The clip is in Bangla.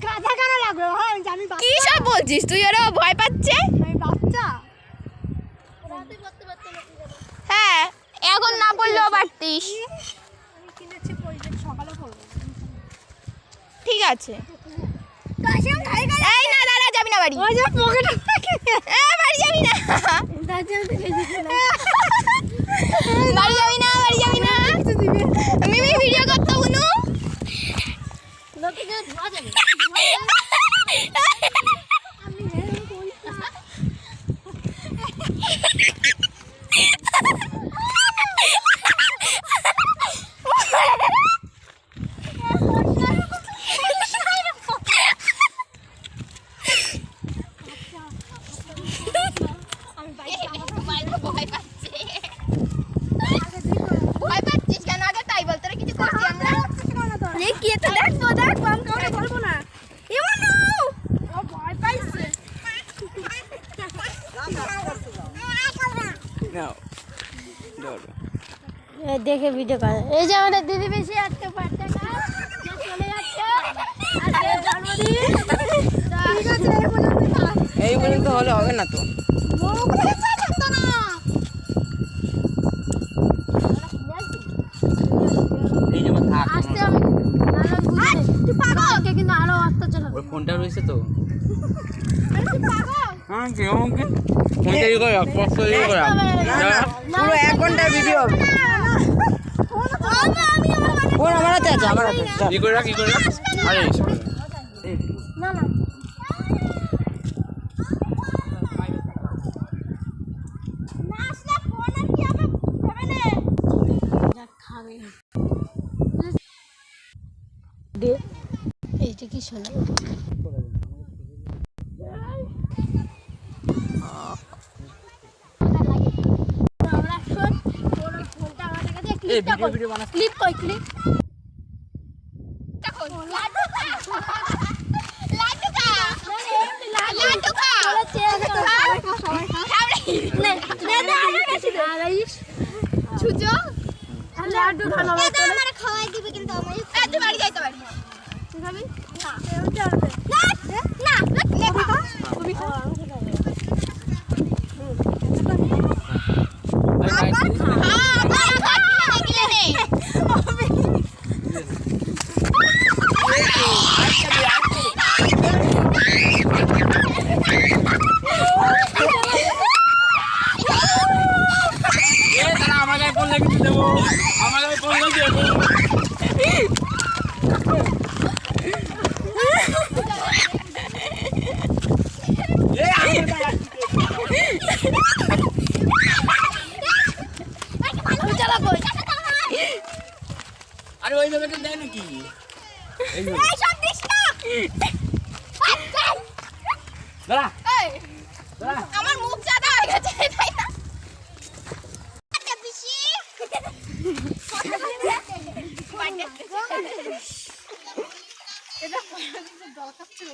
কাঁথা কেন লাগলো? হ্যাঁ জানি। কি সব বলছিস তুই? ওরা ভয় পাচ্ছে। আমি বাচ্চা। হ্যাঁ এখন না পড়লেও পারতিস। আমি কিনেছি প্রয়োজন সকালে পড়বো। ঠিক আছে। এই না দাদা যাবি না বাড়ি। ওই যে পকেটে বাড়ি যাবি না। বাড়ি যাবি না, বাড়ি যাবি না। মিমি ভিডিও করতে বুনু। লোকে ধোয়া যাবে। ভয় পাচ্ছিস কেন? আগে তাই বল, তোরা কিছু করছি আমরা? কি এটা দেখবো দেখবো আমি কাউকে বলবো না। ও ভয় পাইছে। দেখে ভিডিও করে। এই যে আমাদের দিদি বেশি আজকে বার্থডে কাজ চলে যাচ্ছে। আজকে জন্মদিন। ঠিক আছে এই পর্যন্ত হলে হবে না তো। এই যেমন থাক আসতে আমি তুই পাগল কিন্তু আরো অত্যাচার হবে। ওই ফোনটা রয়েছে তো। তুই পাগল হ্যাঁ কেমন কি ফোনটা ই করে কষ্ট ই করে পুরো 1 ঘন্টা ভিডিও হবে। ফোন আমার হাতে আছে, আমার হাতে ই করে রাখ, ই করে রাখ। আরে না না এইটা কি শোনা? এই ভিডিও বানাস। ক্লিপ কই ক্লিপ খাওয়াই দিবে কিন্তু আমি বাড়ি যাইতে পারি আরে ওই জায়গাটা দেয় নাকি? এই সব দিস না। দাঁড়া দাঁড়া, আমার মুখ জাদা হয়ে গেছে তাই না? এটা দরকার ছিল।